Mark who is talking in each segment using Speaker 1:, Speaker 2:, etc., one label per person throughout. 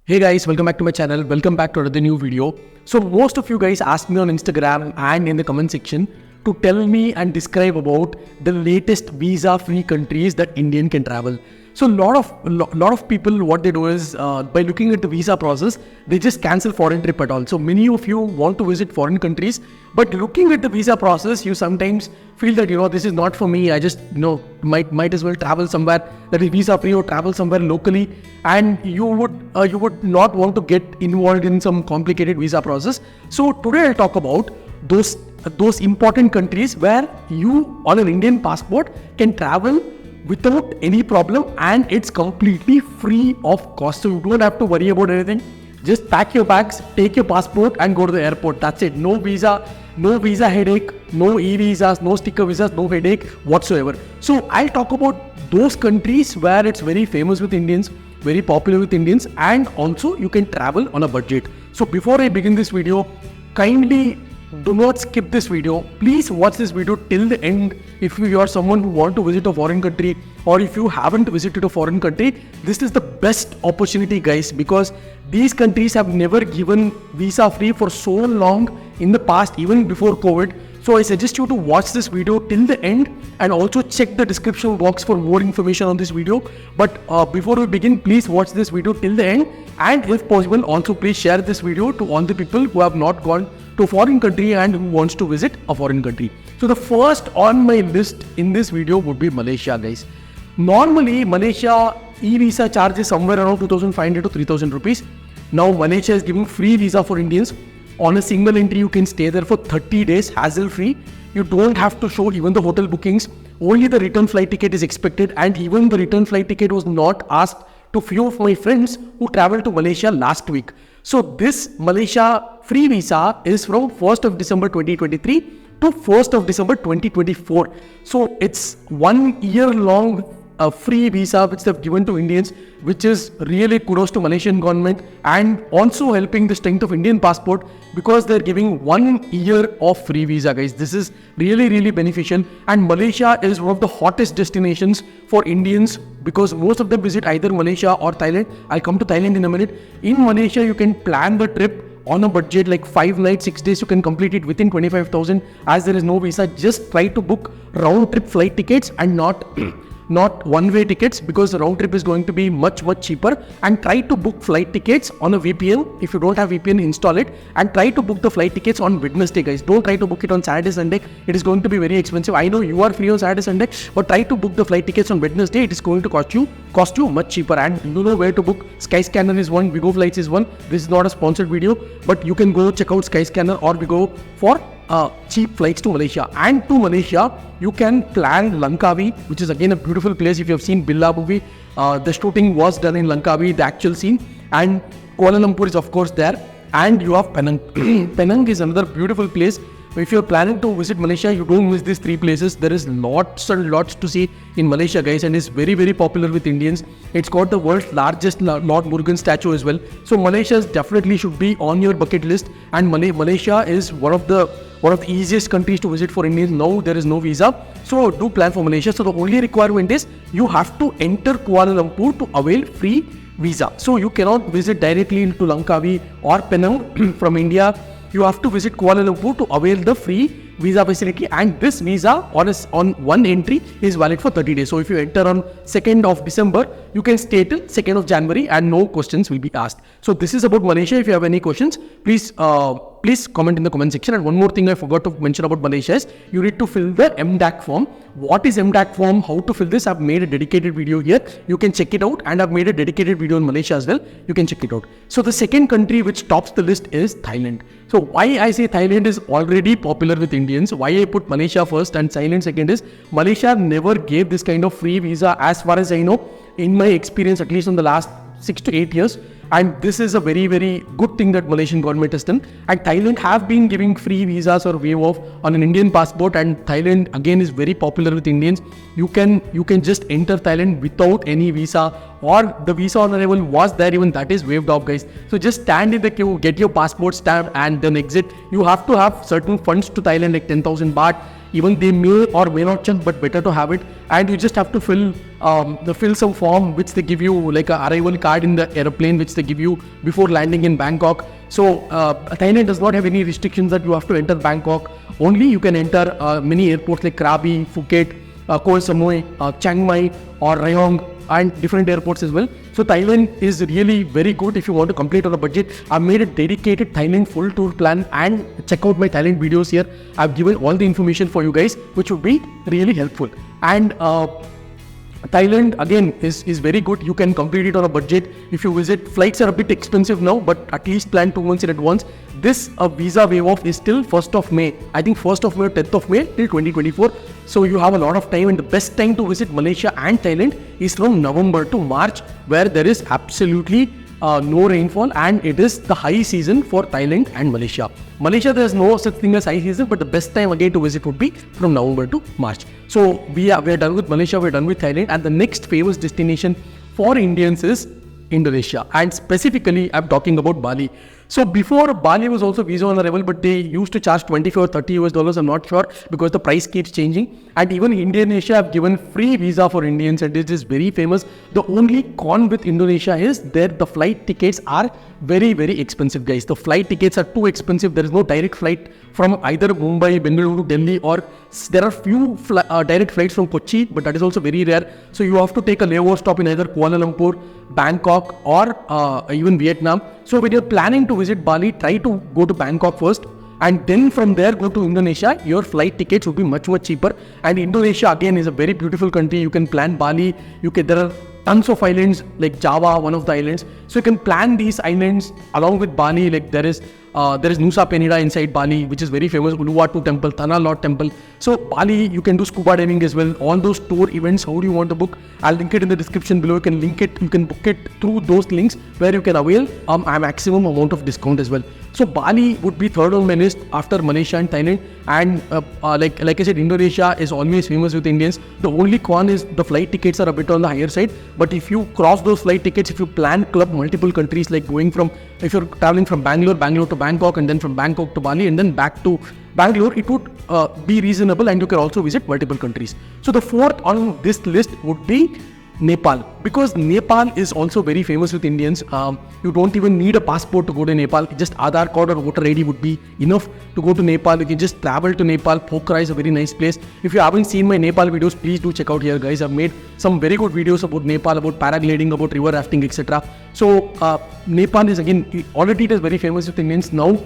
Speaker 1: Hey guys, welcome back to my channel. Welcome back to another new video. So most of you guys asked me on Instagram and in the comment section to tell me and describe about the latest visa-free countries that Indian can travel. So lot of people, what they do is by looking at the visa process, they just cancel foreign trip at all. So many of you want to visit foreign countries, but looking at the visa process, you sometimes feel that this is not for me. I just might as well travel somewhere that is visa free or travel somewhere locally, and you would not want to get involved in some complicated visa process. So today I'll talk about those important countries where you on an Indian passport can travel without any problem, and it's completely free of cost. So you don't have to worry about anything. Just pack your bags, take your passport and go to the airport. That's it. No visa headache, no e-visas, no sticker visas, no headache whatsoever. So I'll talk about those countries where it's very famous with Indians, very popular with Indians, and also you can travel on a budget. So before I begin this video, kindly do not skip this video. Please watch this video till the end. If you are someone who want to visit a foreign country, or if you haven't visited a foreign country, this is the best opportunity, guys, because these countries have never given visa free for so long in the past, even before COVID. So I suggest you to watch this video till the end and also check the description box for more information on this video. But before we begin, please watch this video till the end, and if possible also please share this video to all the people who have not gone to a foreign country and who wants to visit a foreign country. So the first on my list in this video would be Malaysia, guys. Normally Malaysia e-visa charge is somewhere around 2,500 to 3,000 rupees. Now Malaysia is giving free visa for Indians. On a single entry, you can stay there for 30 days hassle-free. You don't have to show even the hotel bookings. Only the return flight ticket is expected, and even the return flight ticket was not asked to few of my friends who traveled to Malaysia last week. So this Malaysia free visa is from 1st of December 2023 to 1st of December 2024. So it's 1 year long free visa which they've given to Indians, which is really kudos to Malaysian government, and also helping the strength of Indian passport because they're giving 1 year of free visa, guys. This is really beneficial, and Malaysia is one of the hottest destinations for Indians because most of them visit either Malaysia or Thailand. I'll come to Thailand in a minute. In Malaysia, you can plan the trip on a budget like 5 nights, 6 days. You can complete it within 25,000 as there is no visa. Just try to book round trip flight tickets and not one-way tickets, because the round trip is going to be much cheaper. And try to book flight tickets on a VPN. If you don't have VPN, install it and try to book the flight tickets on Wednesday, guys. Don't try to book it on Saturday, Sunday. It is going to be very expensive. I know you are free on Saturday, Sunday, but try to book the flight tickets on Wednesday. It is going to cost you much cheaper, and you know where to book. Skyscanner is one, Vigo Flights is one. This is not a sponsored video, but you can go check out Skyscanner or Vigo for cheap flights to Malaysia. And to Malaysia, you can plan Langkawi, which is again a beautiful place. If you have seen Billa movie, the shooting was done in Langkawi, the actual scene. And Kuala Lumpur is of course there. And you have Penang. Penang is another beautiful place. If you're planning to visit Malaysia, you don't miss these three places. There is lots and lots to see in Malaysia, guys, and it's very popular with Indians. It's got the world's largest Lord Murugan statue as well. So Malaysia definitely should be on your bucket list, and Malaysia is one of the easiest countries to visit for Indians. Now there is no visa, so do plan for Malaysia. So the only requirement is you have to enter Kuala Lumpur to avail free visa. So you cannot visit directly into Langkawi or Penang from India. You have to visit Kuala Lumpur to avail the free visa facility, and this visa on one entry is valid for 30 days. So if you enter on 2nd of December, you can stay till 2nd of January and no questions will be asked. So this is about Malaysia. If you have any questions, please comment in the comment section. And one more thing I forgot to mention about Malaysia is you need to fill the MDAC form. What is MDAC form? How to fill this? I've made a dedicated video here. You can check it out, and I've made a dedicated video in Malaysia as well. You can check it out. So the second country which tops the list is Thailand. So why I say Thailand is already popular with Indians, why I put Malaysia first and Thailand second is Malaysia never gave this kind of free visa as far as I know, in my experience, at least in the last 6 to 8 years. And this is a very good thing that Malaysian government has done. And Thailand have been giving free visas or waive off on an Indian passport, and Thailand again is very popular with Indians. You can just enter Thailand without any visa, or the visa on arrival was there, even that is waived off, guys. So just stand in the queue, get your passport stamped, and then exit. You have to have certain funds to Thailand like 10,000 baht, Even they may or may not check, but better to have it. And you just have to fill some form which they give you, like a arrival card in the airplane which they give you before landing in Bangkok. So Thailand does not have any restrictions that you have to enter Bangkok. Only you can enter many airports like Krabi, Phuket, Koh Samui, Chiang Mai or Rayong, and different airports as well. So Thailand is really very good if you want to complete on a budget. I've made a dedicated Thailand full tour plan, and check out my Thailand videos here. I've given all the information for you guys, which would be really helpful. And Thailand again is very good. You can complete it on a budget. If you visit, flights are a bit expensive now, but at least plan 2 months in advance. This visa waive off is till 1st of May. I think 1st of May or 10th of May till 2024. So you have a lot of time, and the best time to visit Malaysia and Thailand is from November to March, where there is absolutely no rainfall, and it is the high season for Thailand and Malaysia. Malaysia, there is no such thing as high season, but the best time again to visit would be from November to March. So we are done with Malaysia, we're done with Thailand, and the next famous destination for Indians is Indonesia, and specifically I'm talking about Bali. So before, Bali was also visa on arrival, but they used to charge 25 or 30 US dollars, I'm not sure, because the price keeps changing. And even Indonesia have given free visa for Indians, and it is very famous. The only con with Indonesia is that the flight tickets are very, very expensive, guys. The flight tickets are too expensive. There is no direct flight from either Mumbai, Bengaluru, Delhi, or there are few direct flights from Kochi, but that is also very rare. So you have to take a layover stop in either Kuala Lumpur, Bangkok, or even Vietnam. So when you're planning to visit Bali, try to go to Bangkok first, and then from there go to Indonesia. Your flight tickets will be much cheaper. And Indonesia again is a very beautiful country. You can plan Bali. There are tons of islands like Java, one of the islands. So you can plan these islands along with Bali. Like there is Nusa Penida inside Bali, which is very famous. Uluwatu Temple, Tanah Lot Temple. So Bali, you can do scuba diving as well. All those tour events, how do you want to book? I'll link it in the description below. You can link it. You can book it through those links where you can avail a maximum amount of discount as well. So Bali would be third on my list after Malaysia and Thailand. And like I said, Indonesia is always famous with Indians. The only con is the flight tickets are a bit on the higher side. But if you cross those flight tickets, if you plan club multiple countries, like if you're traveling from Bangalore to Bangkok, and then from Bangkok to Bali, and then back to Bangalore, it would be reasonable, and you can also visit multiple countries. So the fourth on this list would be Nepal, because Nepal is also very famous with Indians. You don't even need a passport to go to Nepal. Just Aadhaar card or voter ID would be enough to go to Nepal. You can just travel to Nepal. Pokhara is a very nice place. If you haven't seen my Nepal videos, please do check out here, guys. I've made some very good videos about Nepal, about paragliding, about river rafting, etc. So Nepal is again, already it is very famous with Indians. Now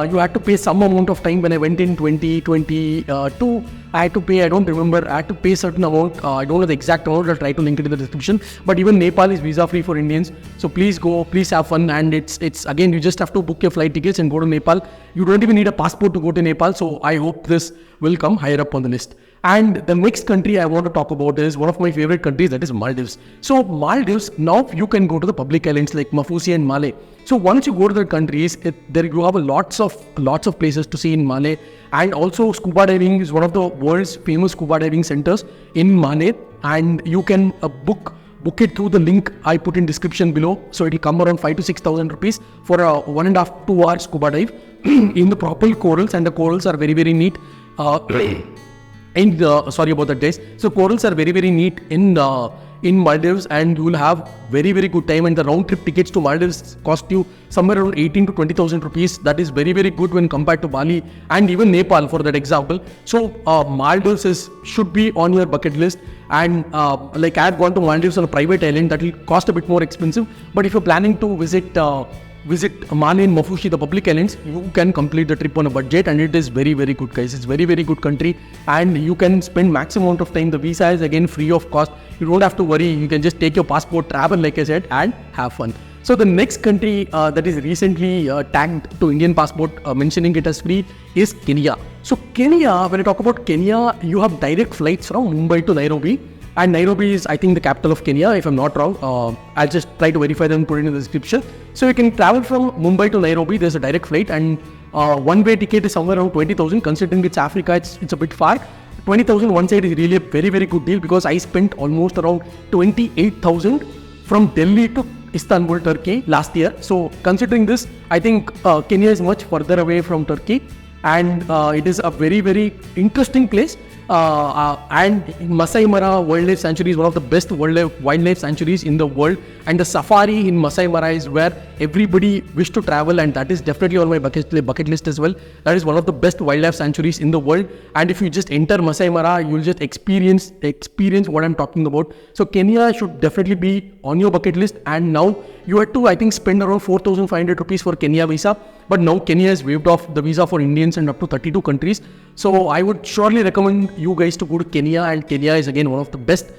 Speaker 1: you had to pay some amount of time. When I went in 2022, I had to pay, I don't remember, I had to pay certain amount. I don't know the exact amount. I'll try to link it in the description. But even Nepal is visa free for Indians. So please go, please have fun. And it's again, you just have to book your flight tickets and go to Nepal. You don't even need a passport to go to Nepal. So I hope this will come higher up on the list. And the next country I want to talk about is one of my favorite countries, that is Maldives. So Maldives, now you can go to the public islands like Mafusi and Malé. So once you go to the countries, there you have lots of places to see in Malé. And also scuba diving is one of the world's famous scuba diving centers in Malé. And you can book it through the link I put in description below. So it will come around 5,000 to 6,000 rupees for a 1.5 to 2 hour scuba dive in the proper corals, and the corals are very, very neat. Sorry about that, guys. So corals are very, very neat in Maldives, and you will have very, very good time. And the round trip tickets to Maldives cost you somewhere around 18,000 to 20,000 rupees. That is very, very good when compared to Bali and even Nepal, for that example. So Maldives should be on your bucket list. And like I had gone to Maldives on a private island, that will cost a bit more expensive. But if you're planning to visit Malé and Mafushi, the public islands, you can complete the trip on a budget, and it is very, very good, guys. It's very, very good country, and you can spend maximum amount of time. The visa is again free of cost. You don't have to worry. You can just take your passport, travel, like I said, and have fun. So the next country that is recently tagged to Indian passport, mentioning it as free, is Kenya. So Kenya, when I talk about Kenya, you have direct flights from Mumbai to Nairobi. And Nairobi is, I think, the capital of Kenya, if I'm not wrong. I'll just try to verify that and put it in the description. So you can travel from Mumbai to Nairobi. There's a direct flight, and one-way ticket is somewhere around 20,000. Considering it's Africa, it's a bit far. 20,000 one side is really a very, very good deal, because I spent almost around 28,000 from Delhi to Istanbul, Turkey last year. So considering this, I think Kenya is much further away from Turkey. and it is a very interesting place. And Masai Mara Wildlife Sanctuary is one of the best wildlife sanctuaries in the world, and the safari in Masai Mara is where everybody wish to travel, and that is definitely on my bucket list as well. That is one of the best wildlife sanctuaries in the world, and if you just enter Masai Mara, you will just experience what I'm talking about. So Kenya should definitely be on your bucket list. And now you have to, I think, spend around 4,500 rupees for Kenya visa, but now Kenya has waived off the visa for Indians and up to 32 countries. So I would surely recommend you guys to go to Kenya, and Kenya is again one of the best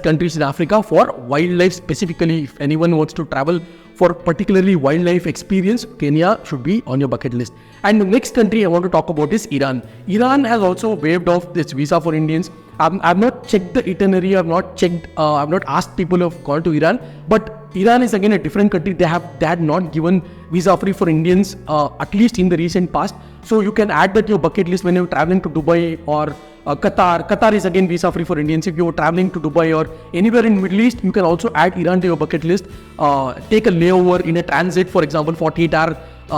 Speaker 1: countries in Africa for wildlife specifically. If anyone wants to travel for particularly wildlife experience, Kenya should be on your bucket list. And the next country I want to talk about is Iran. Iran has also waived off this visa for Indians. I've not checked the itinerary, I've not asked people who have gone to Iran, but Iran is again a different country. They had not given visa free for Indians, at least in the recent past. So you can add that to your bucket list when you're traveling to Dubai or Qatar. Qatar is again visa free for Indians. If you're traveling to Dubai or anywhere in Middle East, you can also add Iran to your bucket list. Take a layover in a transit, for example, 48-hour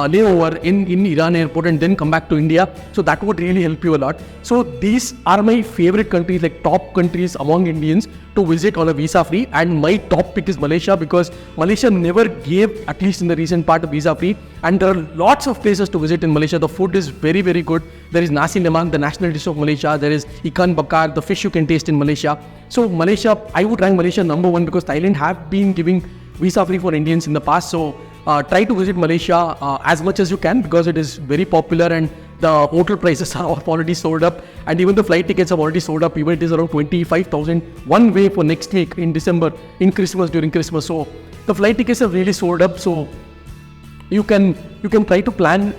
Speaker 1: layover in Iran airport, and then come back to India. So that would really help you a lot. So these are my favorite countries, like top countries among Indians to visit on a visa free. And my top pick is Malaysia, because Malaysia never gave, at least in the recent part, a visa free. And there are lots of places to visit in Malaysia. The food is very good. There is nasi lemak, the national dish of Malaysia. There is ikan bakar, the fish you can taste in Malaysia. So Malaysia, I would rank Malaysia number one, because Thailand have been giving visa free for Indians in the past. So try to visit Malaysia as much as you can, because it is very popular, and the hotel prices are already sold up, and even the flight tickets have already sold up. Even it is around 25,000 one way for next week in December, during Christmas. So the flight tickets have really sold up. So you can try to plan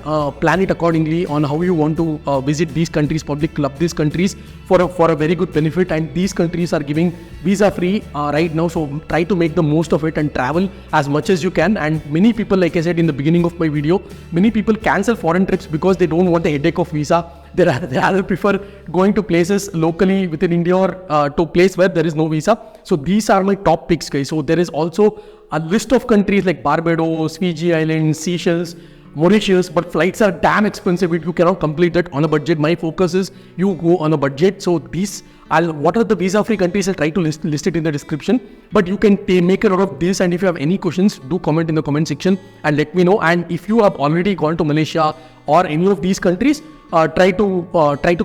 Speaker 1: it accordingly on how you want to visit these countries, probably club these countries for a very good benefit. And these countries are giving visa free right now, so try to make the most of it and travel as much as you can. And many people, like I said in the beginning of my video, many people cancel foreign trips because they don't want the headache of visa. They rather prefer going to places locally within India or to a place where there is no visa. So these are my top picks, guys. So there is also a list of countries like Barbados, Fiji Islands, Seychelles, Mauritius, but flights are damn expensive. You cannot complete that on a budget. My focus is you go on a budget. So what are the visa-free countries? I'll try to list it in the description. But you can make a note of this, and if you have any questions, do comment in the comment section and let me know. And if you have already gone to Malaysia or any of these countries, try to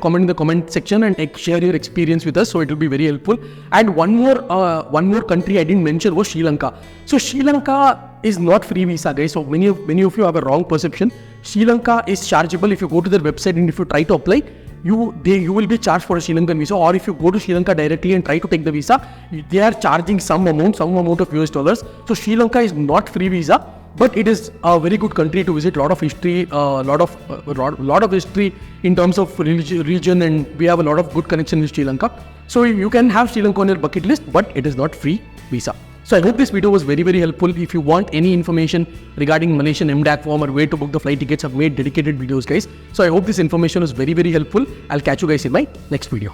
Speaker 1: comment in the comment section and share your experience with us. So it will be very helpful. And one more country I didn't mention was Sri Lanka. So Sri Lanka is not free visa, guys. So many of you have a wrong perception. Sri Lanka is chargeable. If you go to their website and if you try to apply, you will be charged for a Sri Lankan visa. Or if you go to Sri Lanka directly and try to take the visa, they are charging some amount of US dollars. So Sri Lanka is not free visa, but it is a very good country to visit. Lot of history, lot of history in terms of religion, and we have a lot of good connection with Sri Lanka. So you can have Sri Lanka on your bucket list, but it is not free visa. So I hope this video was very helpful. If you want any information regarding Malaysian MDAC form or where to book the flight tickets, I've made dedicated videos, guys. So I hope this information was very helpful. I'll catch you guys in my next video.